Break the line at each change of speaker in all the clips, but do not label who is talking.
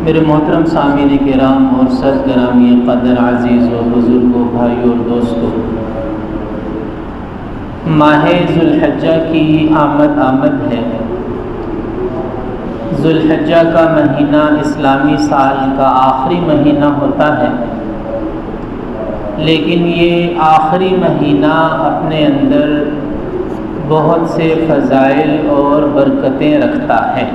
میرے محترم سامعین کرام اور سرگرامی قدر عزیز و بزرگوں، بھائیوں اور دوستوں، ماہ ذوالحجہ کی آمد ہے۔ ذوالحجہ کا مہینہ اسلامی سال کا آخری مہینہ ہوتا ہے، لیکن یہ آخری مہینہ اپنے اندر بہت سے فضائل اور برکتیں رکھتا ہے۔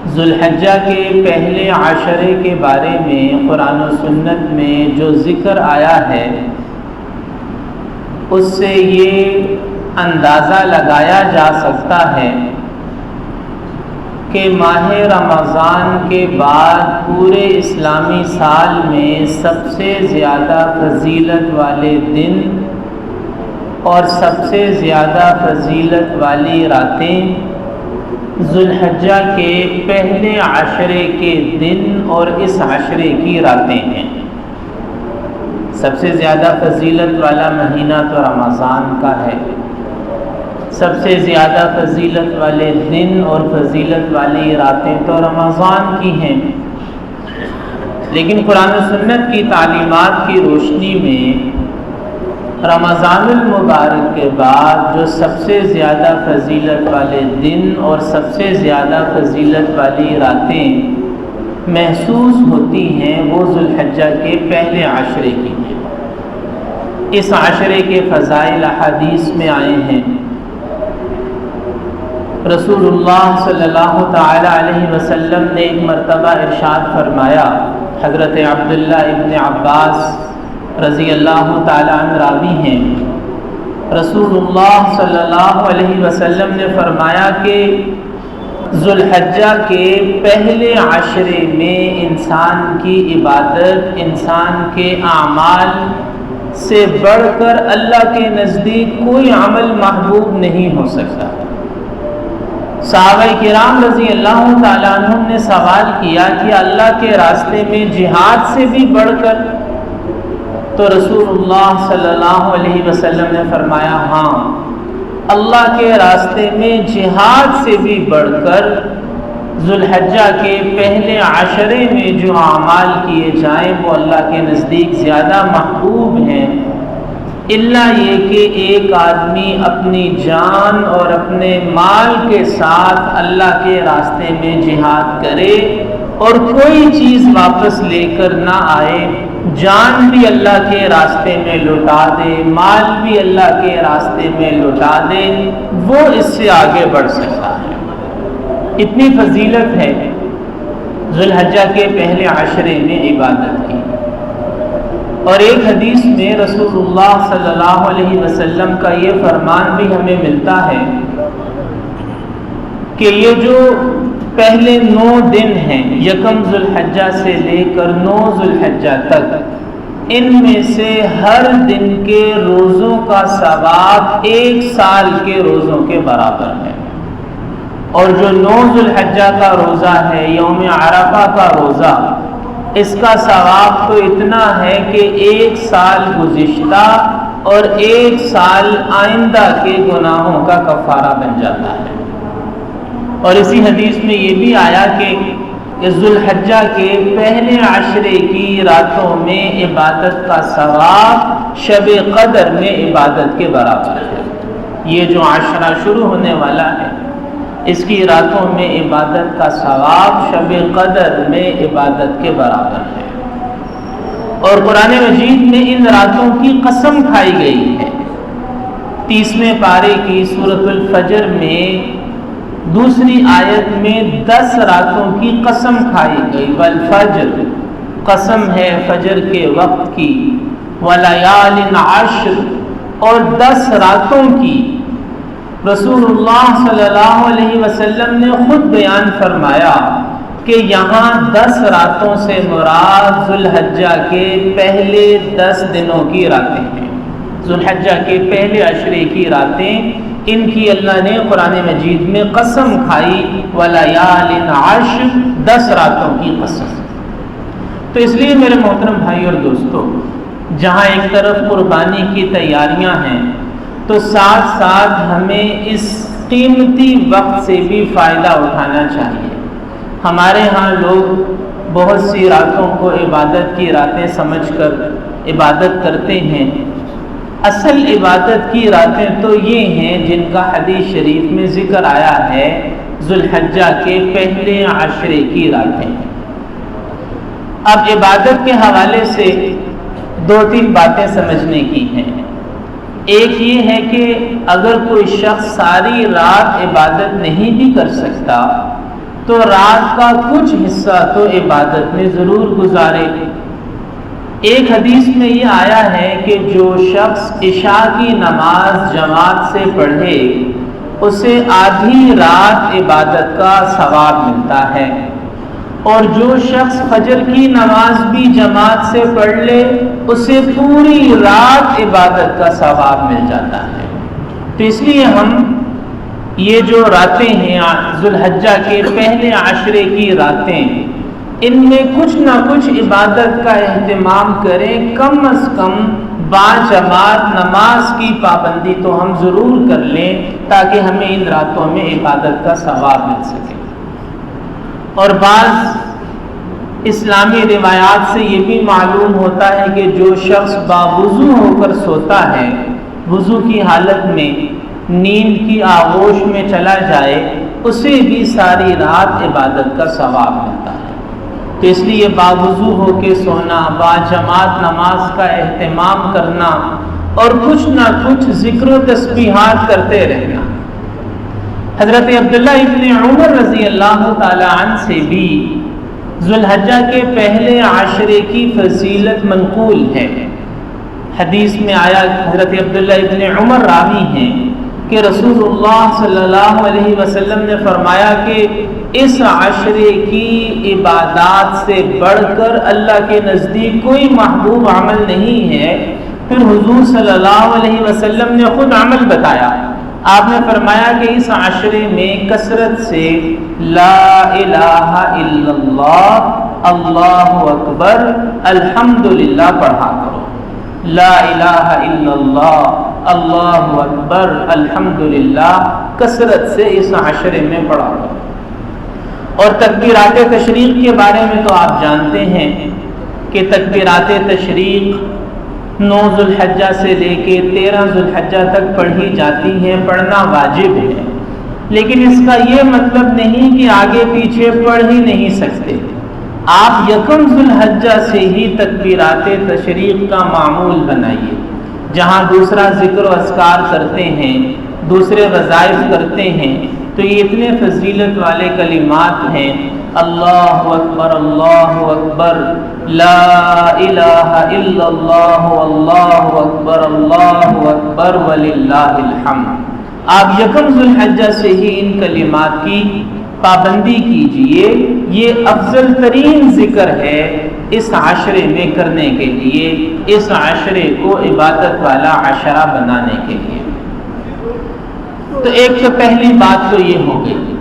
ذوالحجہ کے پہلے عشرے کے بارے میں قرآن و سنت میں جو ذکر آیا ہے، اس سے یہ اندازہ لگایا جا سکتا ہے کہ ماہ رمضان کے بعد پورے اسلامی سال میں سب سے زیادہ فضیلت والے دن اور سب سے زیادہ فضیلت والی راتیں ذوالحجہ کے پہلے عشرے کے دن اور اس عشرے کی راتیں ہیں۔ سب سے زیادہ فضیلت والا مہینہ تو رمضان کا ہے، سب سے زیادہ فضیلت والے دن اور فضیلت والی راتیں تو رمضان کی ہیں، لیکن قرآن و سنت کی تعلیمات کی روشنی میں رمضان المبارک کے بعد جو سب سے زیادہ فضیلت والے دن اور سب سے زیادہ فضیلت والی راتیں محسوس ہوتی ہیں، وہ ذوالحجہ کے پہلے عشرے کی ہیں۔ اس عشرے کے فضائل احادیث میں آئے ہیں۔ رسول اللہ صلی اللہ تعالی علیہ وسلم نے ایک مرتبہ ارشاد فرمایا، حضرت عبداللہ ابن عباس رضی اللہ تعالی عنہ راوی ہیں، رسول اللہ صلی اللہ علیہ وسلم نے فرمایا کہ ذوالحجہ کے پہلے عشرے میں انسان کی عبادت، انسان کے اعمال سے بڑھ کر اللہ کے نزدیک کوئی عمل محبوب نہیں ہو سکتا۔ صحابہ کرام رضی اللہ تعالیٰ عنہم نے سوال کیا کہ اللہ کے راستے میں جہاد سے بھی بڑھ کر؟ تو رسول اللہ صلی اللہ علیہ وسلم نے فرمایا، ہاں، اللہ کے راستے میں جہاد سے بھی بڑھ کر ذوالحجہ کے پہلے عشرے میں جو اعمال کیے جائیں وہ اللہ کے نزدیک زیادہ محبوب ہیں، الا یہ کہ ایک آدمی اپنی جان اور اپنے مال کے ساتھ اللہ کے راستے میں جہاد کرے اور کوئی چیز واپس لے کر نہ آئے، جان بھی اللہ کے راستے میں لوٹا دے، مال بھی اللہ کے راستے میں لوٹا دے، وہ اس سے آگے بڑھ سکتا ہے۔ اتنی فضیلت ہے ذوالحجہ کے پہلے عشرے میں عبادت کی۔ اور ایک حدیث میں رسول اللہ صلی اللہ علیہ وسلم کا یہ فرمان بھی ہمیں ملتا ہے کہ یہ جو پہلے 9 دن ہیں، یکم ذوالحجہ سے لے کر 9 ذوالحجہ تک، ان میں سے ہر دن کے روزوں کا ثواب 1 سال کے روزوں کے برابر ہے۔ اور جو 9 ذوالحجہ کا روزہ ہے، یوم عرفہ کا روزہ، اس کا ثواب تو اتنا ہے کہ 1 سال گزشتہ اور 1 سال آئندہ کے گناہوں کا کفارہ بن جاتا ہے۔ اور اسی حدیث میں یہ بھی آیا کہ ذوالحجہ کے پہلے عشرے کی راتوں میں عبادت کا ثواب شب قدر میں عبادت کے برابر ہے۔ یہ جو عشرہ شروع ہونے والا ہے، اس کی راتوں میں عبادت کا ثواب شب قدر میں عبادت کے برابر ہے۔ اور قرآن مجید میں ان راتوں کی قسم کھائی گئی ہے۔ 30ویں پارے کی سورۃ الفجر میں دوسری آیت میں 10 راتوں کی قسم کھائی گئی، والفجر، قسم ہے فجر کے وقت کی، ولیال عشر، اور 10 راتوں کی۔ رسول اللہ صلی اللہ علیہ وسلم نے خود بیان فرمایا کہ یہاں 10 راتوں سے مراد ذوالحجہ کے پہلے 10 دنوں کی راتیں ہیں۔ ذوالحجہ کے پہلے عشرے کی راتیں، ان کی اللہ نے قرآن مجید میں قسم کھائی، ولیال عشر، 10 راتوں کی قسم۔ تو اس لیے میرے محترم بھائی اور دوستو، جہاں ایک طرف قربانی کی تیاریاں ہیں، تو ساتھ ساتھ ہمیں اس قیمتی وقت سے بھی فائدہ اٹھانا چاہیے۔ ہمارے ہاں لوگ بہت سی راتوں کو عبادت کی راتیں سمجھ کر عبادت کرتے ہیں۔ اصل عبادت کی راتیں تو یہ ہیں جن کا حدیث شریف میں ذکر آیا ہے، ذو الحجہ کے پہلے عشرے کی راتیں۔ اب عبادت کے حوالے سے دو تین باتیں سمجھنے کی ہیں۔ ایک یہ ہے کہ اگر کوئی شخص ساری رات عبادت نہیں بھی کر سکتا تو رات کا کچھ حصہ تو عبادت میں ضرور گزارے۔ ایک حدیث میں یہ آیا ہے کہ جو شخص عشاء کی نماز جماعت سے پڑھے اسے آدھی رات عبادت کا ثواب ملتا ہے، اور جو شخص فجر کی نماز بھی جماعت سے پڑھ لے اسے پوری رات عبادت کا ثواب مل جاتا ہے۔ تو اس لیے ہم یہ جو راتیں ہیں ذو الحجہ کے پہلے عشرے کی راتیں، ان میں کچھ نہ کچھ عبادت کا اہتمام کریں، کم از کم باجماعت نماز کی پابندی تو ہم ضرور کر لیں تاکہ ہمیں ان راتوں میں عبادت کا ثواب مل سکے۔ اور بعض اسلامی روایات سے یہ بھی معلوم ہوتا ہے کہ جو شخص باوضو ہو کر سوتا ہے، وضو کی حالت میں نیند کی آغوش میں چلا جائے، اسے بھی ساری رات عبادت کا ثواب ملتا ہے۔ تو اس لیے باوضو ہو کے سونا، باجماعت نماز کا اہتمام کرنا اور کچھ نہ کچھ ذکر و تسبیحات کرتے رہنا۔ حضرت عبداللہ ابن عمر رضی اللہ تعالی عنہ سے بھی ذو الحجہ کے پہلے عشرے کی فضیلت منقول ہے۔ حدیث میں آیا، حضرت عبداللہ ابن عمر راوی ہیں کہ رسول اللہ صلی اللہ علیہ وسلم نے فرمایا کہ اس عشرے کی عبادات سے بڑھ کر اللہ کے نزدیک کوئی محبوب عمل نہیں ہے۔ پھر حضور صلی اللہ علیہ وسلم نے خود عمل بتایا۔ آپ نے فرمایا کہ اس عشرے میں کثرت سے لا الہ الا اللہ، اللہ اکبر، الحمدللہ پڑھا کرو۔ لا الہ الا اللہ، اللہ اکبر، الحمدللہ کثرت سے اس عشرے میں پڑھا کرو۔ اور تکبیرات تشریق کے بارے میں تو آپ جانتے ہیں کہ تکبیرات تشریق 9 ذو الحجہ سے لے کے 13 ذو الحجہ تک پڑھی جاتی ہیں، پڑھنا واجب ہے، لیکن اس کا یہ مطلب نہیں کہ آگے پیچھے پڑھ ہی نہیں سکتے۔ آپ یکم ذو الحجہ سے ہی تکبیرات تشریق کا معمول بنائیے، جہاں دوسرا ذکر و اذکار کرتے ہیں، دوسرے وظائف کرتے ہیں، تو یہ اتنے فضیلت والے کلمات ہیں، اللہ اکبر، اللہ اکبر، لا الہ الا اللہ، اللہ اکبر، اللہ اکبر وللہ الحمد۔ آپ یکم ذو الحجہ سے ہی ان کلمات کی پابندی کیجئے، یہ افضل ترین ذکر ہے اس عشرے میں کرنے کے لیے، اس عشرے کو عبادت والا عشرہ بنانے کے لیے۔ تو ایک تو پہلی بات تو یہ ہو گئی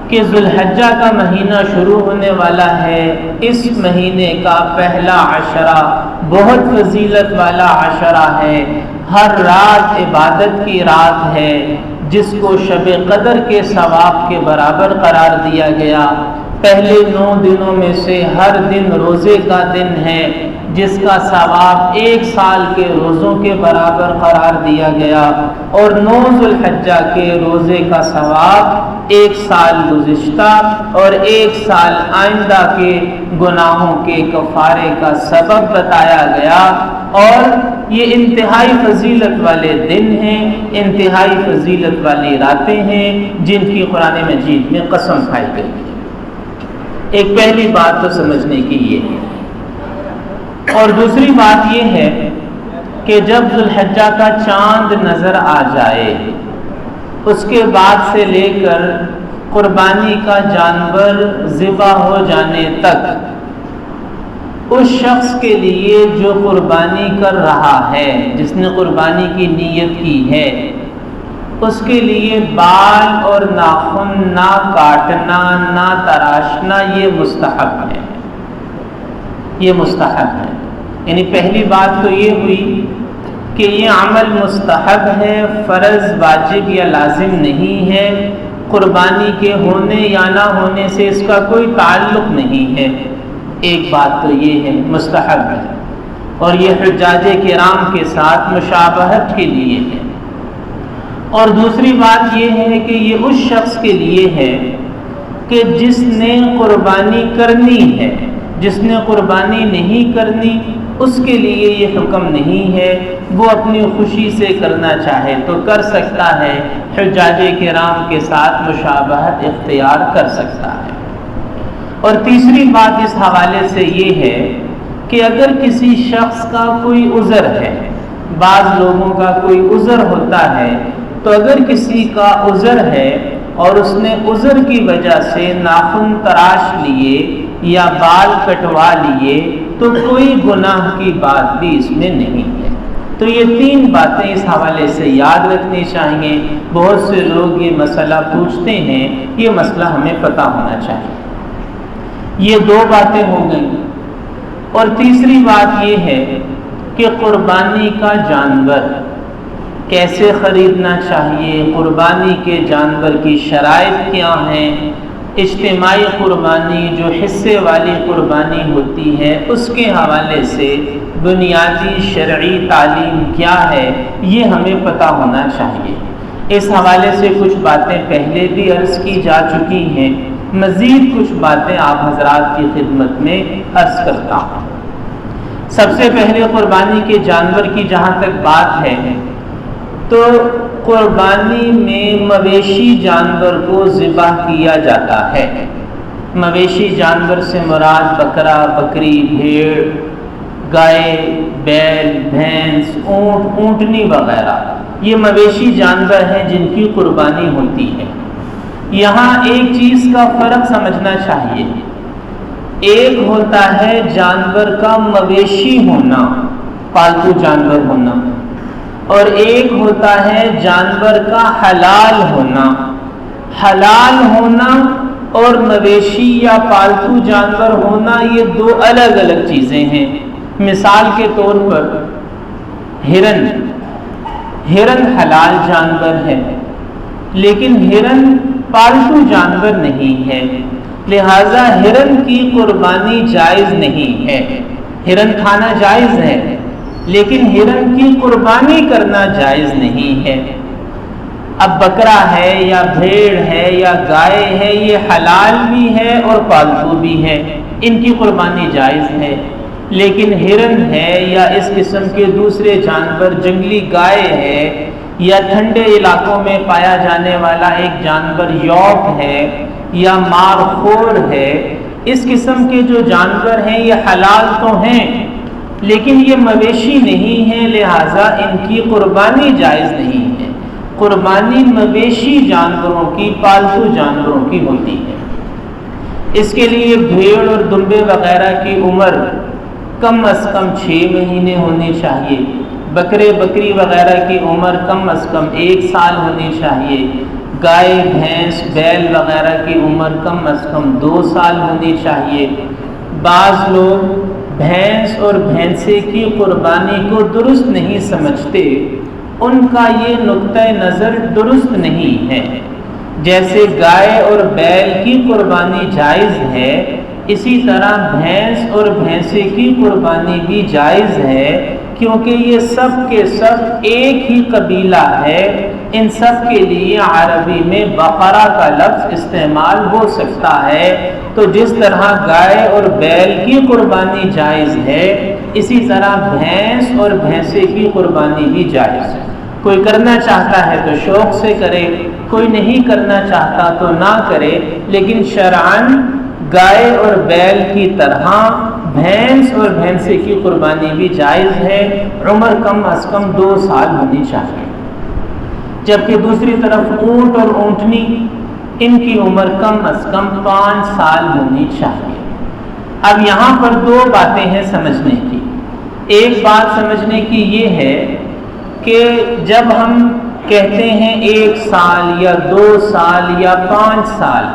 کہ ذو الحجہ کا مہینہ شروع ہونے والا ہے، اس مہینے کا پہلا عشرہ بہت فضیلت والا عشرہ ہے، ہر رات عبادت کی رات ہے، جس کو شب قدر کے ثواب کے برابر قرار دیا گیا۔ پہلے 9 دنوں میں سے ہر دن روزے کا دن ہے، جس کا ثواب 1 سال کے روزوں کے برابر قرار دیا گیا، اور 9 ذو الحجہ کے روزے کا ثواب 1 سال گزشتہ اور 1 سال آئندہ کے گناہوں کے کفارے کا سبب بتایا گیا۔ اور یہ انتہائی فضیلت والے دن ہیں، انتہائی فضیلت والی راتیں ہیں، جن کی قرآن مجید میں قسم کھائی گئی۔ ایک پہلی بات تو سمجھنے کی یہ ہے، اور دوسری بات یہ ہے کہ جب ذو الحجہ کا چاند نظر آ جائے، اس کے بعد سے لے کر قربانی کا جانور ذبح ہو جانے تک، اس شخص کے لیے جو قربانی کر رہا ہے، جس نے قربانی کی نیت کی ہے، اس کے لیے بال اور ناخن نہ کاٹنا، نہ تراشنا، یہ مستحب ہے، یہ مستحب ہے۔ یعنی پہلی بات تو یہ ہوئی کہ یہ عمل مستحب ہے، فرض، واجب یا لازم نہیں ہے، قربانی کے ہونے یا نہ ہونے سے اس کا کوئی تعلق نہیں ہے۔ ایک بات تو یہ ہے مستحب ہے، اور یہ حجاج کرام کے ساتھ مشابہت کے لیے ہے۔ اور دوسری بات یہ ہے کہ یہ اس شخص کے لیے ہے کہ جس نے قربانی کرنی ہے، جس نے قربانی نہیں کرنی اس کے لیے یہ حکم نہیں ہے، وہ اپنی خوشی سے کرنا چاہے تو کر سکتا ہے، حجاج کرام کے ساتھ مشابہت اختیار کر سکتا ہے۔ اور تیسری بات اس حوالے سے یہ ہے کہ اگر کسی شخص کا کوئی عذر ہے، بعض لوگوں کا کوئی عذر ہوتا ہے، تو اگر کسی کا عذر ہے اور اس نے عذر کی وجہ سے ناخن تراش لیے یا بال کٹوا لیے تو کوئی گناہ کی بات بھی اس میں نہیں ہے۔ تو یہ تین باتیں اس حوالے سے یاد رکھنی چاہیے۔ بہت سے لوگ یہ مسئلہ پوچھتے ہیں، یہ مسئلہ ہمیں پتہ ہونا چاہیے۔ یہ دو باتیں ہو گئیں، اور تیسری بات یہ ہے کہ قربانی کا جانور کیسے خریدنا چاہیے، قربانی کے جانور کی شرائط کیا ہیں، اجتماعی قربانی جو حصے والی قربانی ہوتی ہے اس کے حوالے سے بنیادی شرعی تعلیم کیا ہے، یہ ہمیں پتہ ہونا چاہیے۔ اس حوالے سے کچھ باتیں پہلے بھی عرض کی جا چکی ہیں، مزید کچھ باتیں آپ حضرات کی خدمت میں عرض کرتا ہوں۔ سب سے پہلے قربانی کے جانور کی جہاں تک بات ہے تو قربانی میں مویشی جانور کو ذبح کیا جاتا ہے۔ مویشی جانور سے مراد بکرا، بکری، بھیڑ، گائے، بیل، بھینس، اونٹ، اونٹنی وغیرہ، یہ مویشی جانور ہیں جن کی قربانی ہوتی ہے۔ یہاں ایک چیز کا فرق سمجھنا چاہیے، ایک ہوتا ہے جانور کا مویشی ہونا، پالتو جانور ہونا، اور ایک ہوتا ہے جانور کا حلال ہونا۔ حلال ہونا اور مویشی یا پالتو جانور ہونا یہ دو الگ الگ چیزیں ہیں۔ مثال کے طور پر ہرن حلال جانور ہے، لیکن ہرن پالتو جانور نہیں ہے، لہذا ہرن کی قربانی جائز نہیں ہے۔ ہرن کھانا جائز ہے، لیکن ہرن کی قربانی کرنا جائز نہیں ہے۔ اب بکرا ہے یا بھیڑ ہے یا گائے ہے، یہ حلال بھی ہے اور پالتو بھی ہے، ان کی قربانی جائز ہے، لیکن ہرن ہے یا اس قسم کے دوسرے جانور، جنگلی گائے ہے یا ٹھنڈے علاقوں میں پایا جانے والا ایک جانور یوک ہے یا مار خور ہے، اس قسم کے جو جانور ہیں یہ حلال تو ہیں لیکن یہ مویشی نہیں ہیں، لہٰذا ان کی قربانی جائز نہیں ہے۔ قربانی مویشی جانوروں کی، پالتو جانوروں کی ہوتی ہے۔ اس کے لیے بھیڑ اور دمبے وغیرہ کی عمر کم از کم 6 مہینے ہونی چاہیے، بکرے بکری وغیرہ کی عمر کم از کم 1 سال ہونی چاہیے، گائے بھینس بیل وغیرہ کی عمر کم از کم 2 سال ہونی چاہیے۔ بعض لوگ بھینس اور بھینسے کی قربانی کو درست نہیں سمجھتے، ان کا یہ نقطہ نظر درست نہیں ہے۔ جیسے گائے اور بیل کی قربانی جائز ہے، اسی طرح بھینس اور بھینسے کی قربانی بھی جائز ہے، کیونکہ یہ سب کے سب ایک ہی قبیلہ ہے، ان سب کے لیے عربی میں بقرہ کا لفظ استعمال ہو سکتا ہے۔ تو جس طرح گائے اور بیل کی قربانی جائز ہے، اسی طرح بھینس اور بھینسے کی قربانی بھی جائز ہے۔ کوئی کرنا چاہتا ہے تو شوق سے کرے، کوئی نہیں کرنا چاہتا تو نہ کرے، لیکن شرعاً گائے اور بیل کی طرح بھینس اور بھینسے کی قربانی بھی جائز ہے، عمر کم از کم 2 سال ہونی چاہیے۔ جبکہ دوسری طرف اونٹ اور اونٹنی، ان کی عمر کم از کم 5 سال ہونی چاہیے۔ اب یہاں پر 2 باتیں ہیں سمجھنے کی۔ ایک بات سمجھنے کی یہ ہے کہ جب ہم کہتے ہیں 1 سال یا 2 سال یا 5 سال،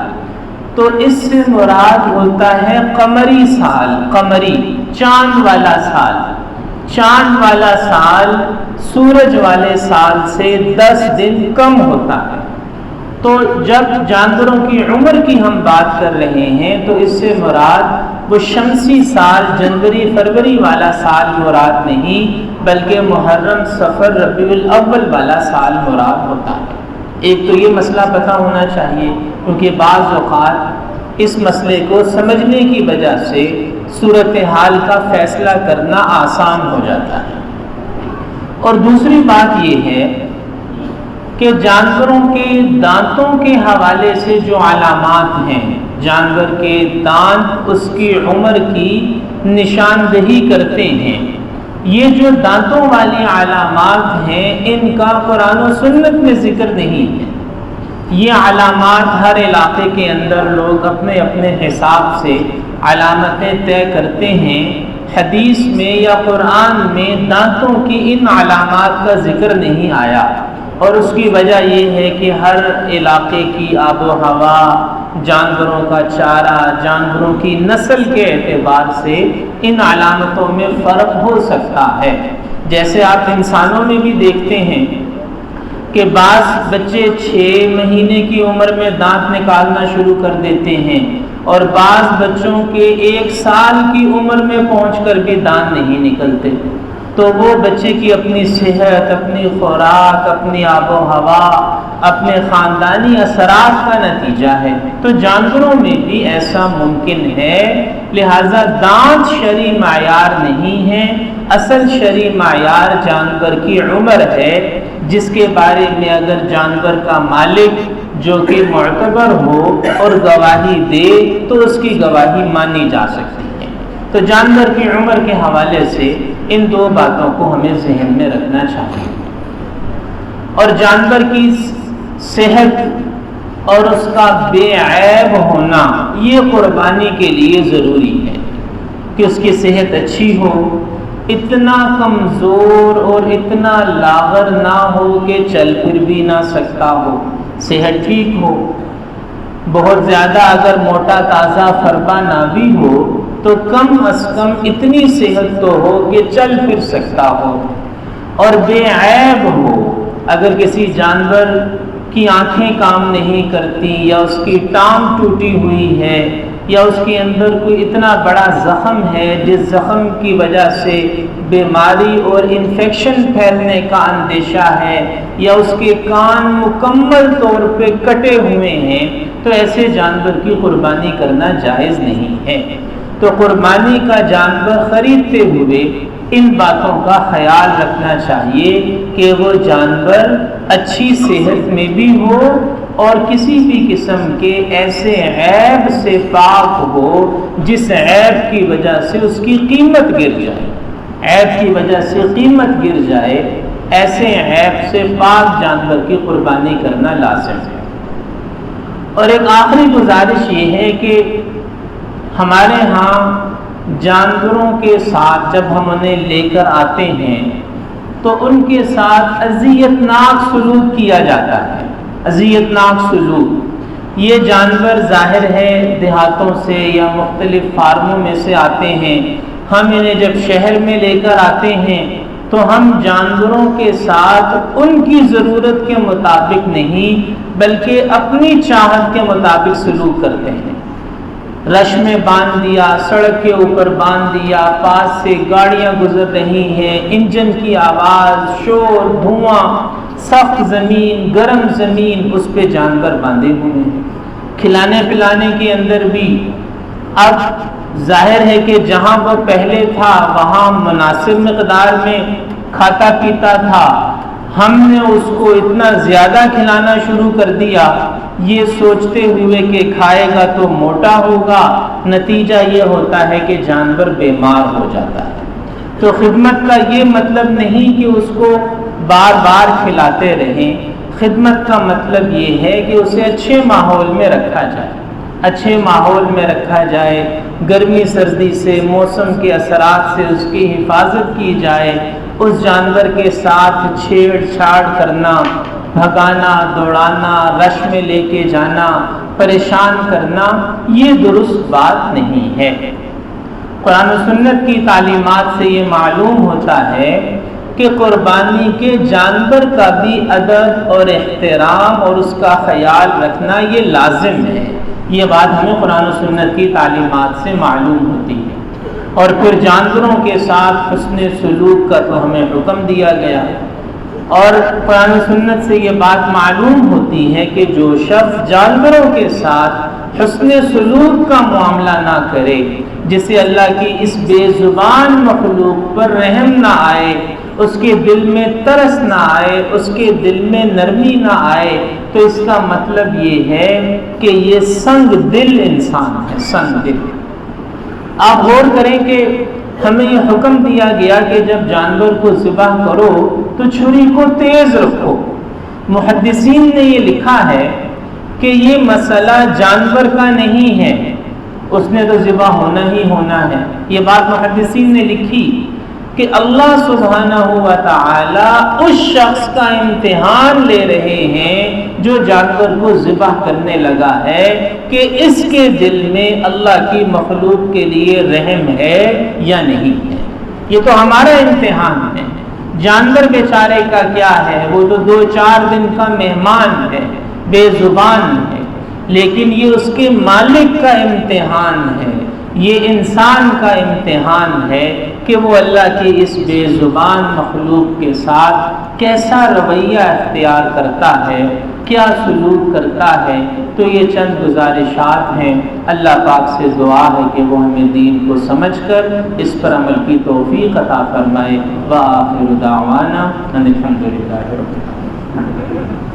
تو اس سے مراد ہوتا ہے قمری سال، قمری چاند والا سال۔ چاند والا سال سورج والے سال سے 10 دن کم ہوتا ہے۔ تو جب جانوروں کی عمر کی ہم بات کر رہے ہیں تو اس سے مراد وہ شمسی سال جنوری فروری والا سال مراد نہیں، بلکہ محرم صفر ربیع الاول والا سال مراد ہوتا ہے۔ ایک تو یہ مسئلہ پتہ ہونا چاہیے، کیونکہ بعض اوقات اس مسئلے کو سمجھنے کی وجہ سے صورتحال کا فیصلہ کرنا آسان ہو جاتا ہے۔ اور دوسری بات یہ ہے کہ جانوروں کے دانتوں کے حوالے سے جو علامات ہیں، جانور کے دانت اس کی عمر کی نشاندہی کرتے ہیں۔ یہ جو دانتوں والی علامات ہیں ان کا قرآن و سنت میں ذکر نہیں ہے۔ یہ علامات ہر علاقے کے اندر لوگ اپنے اپنے حساب سے علامتیں طے کرتے ہیں۔ حدیث میں یا قرآن میں دانتوں کی ان علامات کا ذکر نہیں آیا، اور اس کی وجہ یہ ہے کہ ہر علاقے کی آب و ہوا، جانوروں کا چارہ، جانوروں کی نسل کے اعتبار سے ان علامتوں میں فرق ہو سکتا ہے۔ جیسے آپ انسانوں میں بھی دیکھتے ہیں کہ بعض بچے 6 مہینے کی عمر میں دانت نکالنا شروع کر دیتے ہیں، اور بعض بچوں کے 1 سال کی عمر میں پہنچ کر بھی دانت نہیں نکلتے۔ تو وہ بچے کی اپنی صحت، اپنی خوراک، اپنی آب و ہوا، اپنے خاندانی اثرات کا نتیجہ ہے۔ تو جانوروں میں بھی ایسا ممکن ہے، لہذا دانت شرعی معیار نہیں ہے، اصل شرعی معیار جانور کی عمر ہے، جس کے بارے میں اگر جانور کا مالک جو کہ معتبر ہو اور گواہی دے تو اس کی گواہی مانی جا سکتی ہے۔ تو جانور کی عمر کے حوالے سے ان 2 باتوں کو ہمیں ذہن میں رکھنا چاہیے۔ اور جانور کی صحت اور اس کا بے عیب ہونا یہ قربانی کے لیے ضروری ہے کہ اس کی صحت اچھی ہو، اتنا کمزور اور اتنا لاغر نہ ہو کہ چل پھر بھی نہ سکتا ہو، صحت ٹھیک ہو۔ بہت زیادہ اگر موٹا تازہ فربا نہ بھی ہو تو کم از کم اتنی صحت تو ہو کہ چل پھر سکتا ہو، اور بے عیب ہو۔ اگر کسی جانور کی آنکھیں کام نہیں کرتی، یا اس کی ٹانگ ٹوٹی ہوئی ہے، یا اس کے اندر کوئی اتنا بڑا زخم ہے جس زخم کی وجہ سے بیماری اور انفیکشن پھیلنے کا اندیشہ ہے، یا اس کے کان مکمل طور پہ کٹے ہوئے ہیں، تو ایسے جانور کی قربانی کرنا جائز نہیں ہے۔ تو قربانی کا جانور خریدتے ہوئے ان باتوں کا خیال رکھنا چاہیے کہ وہ جانور اچھی صحت میں بھی ہو اور کسی بھی قسم کے ایسے عیب سے پاک ہو جس عیب کی وجہ سے اس کی قیمت گر جائے، عیب کی وجہ سے قیمت گر جائے، ایسے عیب سے پاک جانور کی قربانی کرنا لازم ہے۔ اور ایک آخری گزارش یہ ہے کہ ہمارے ہاں جانوروں کے ساتھ جب ہم انہیں لے کر آتے ہیں تو ان کے ساتھ اذیتناک سلوک کیا جاتا ہے۔ اذیتناک سلوک، یہ جانور ظاہر ہے دیہاتوں سے یا مختلف فارموں میں سے آتے ہیں، ہم انہیں جب شہر میں لے کر آتے ہیں تو ہم جانوروں کے ساتھ ان کی ضرورت کے مطابق نہیں بلکہ اپنی چاہت کے مطابق سلوک کرتے ہیں۔ رش میں باندھ دیا، سڑک کے اوپر باندھ دیا، پاس سے گاڑیاں گزر رہی ہیں، انجن کی آواز، شور، دھواں، سخت زمین، گرم زمین، اس پہ جانور باندھے ہوئے ہیں۔ کھلانے پلانے کے اندر بھی اب ظاہر ہے کہ جہاں وہ پہلے تھا وہاں مناسب مقدار میں کھاتا پیتا تھا، ہم نے اس کو اتنا زیادہ کھلانا شروع کر دیا یہ سوچتے ہوئے کہ کھائے گا تو موٹا ہوگا، نتیجہ یہ ہوتا ہے کہ جانور بیمار ہو جاتا ہے۔ تو خدمت کا یہ مطلب نہیں کہ اس کو بار بار کھلاتے رہیں، خدمت کا مطلب یہ ہے کہ اسے اچھے ماحول میں رکھا جائے، اچھے ماحول میں رکھا جائے، گرمی سردی سے، موسم کے اثرات سے اس کی حفاظت کی جائے، اس جانور کے ساتھ چھیڑ چھاڑ کرنا، بھگانا، دوڑانا، رش میں لے کے جانا، پریشان کرنا، یہ درست بات نہیں ہے۔ قرآن و سنت کی تعلیمات سے یہ معلوم ہوتا ہے کہ قربانی کے جانور کا بھی ادب اور احترام اور اس کا خیال رکھنا یہ لازم ہے۔ یہ بات ہمیں قرآن و سنت کی تعلیمات سے معلوم ہوتی ہے۔ اور پھر جانوروں کے ساتھ حسن سلوک کا تو ہمیں حکم دیا گیا، اور قرآن و سنت سے یہ بات معلوم ہوتی ہے کہ جو شخص جانوروں کے ساتھ حسن سلوک کا معاملہ نہ کرے، جسے اللہ کی اس بے زبان مخلوق پر رحم نہ آئے، اس کے دل میں ترس نہ آئے، اس کے دل میں نرمی نہ آئے، تو اس کا مطلب یہ ہے کہ یہ سنگ دل انسان ہے، سنگ دل۔ آپ غور کریں کہ ہمیں یہ حکم دیا گیا کہ جب جانور کو ذبح کرو تو چھری کو تیز رکھو۔ محدثین نے یہ لکھا ہے کہ یہ مسئلہ جانور کا نہیں ہے، اس نے تو ذبح ہونا ہی ہونا ہے۔ یہ بات محدثین نے لکھی کہ اللہ سبحانہ و تعالی اس شخص کا امتحان لے رہے ہیں جو جانور کو ذبح کرنے لگا ہے کہ اس کے دل میں اللہ کی مخلوق کے لیے رحم ہے یا نہیں ہے۔ یہ تو ہمارا امتحان ہے۔ جانور بیچارے کا کیا ہے، وہ تو 2-4 دن کا مہمان ہے، بے زبان ہے، لیکن یہ اس کے مالک کا امتحان ہے، یہ انسان کا امتحان ہے کہ وہ اللہ کی اس بے زبان مخلوق کے ساتھ کیسا رویہ اختیار کرتا ہے، کیا سلوک کرتا ہے۔ تو یہ چند گزارشات ہیں، اللہ پاک سے دعا ہے کہ وہ ہمیں دین کو سمجھ کر اس پر عمل کی توفیق عطا فرمائے۔ وآخر دعوانا ان الحمد للہ رب العالمین۔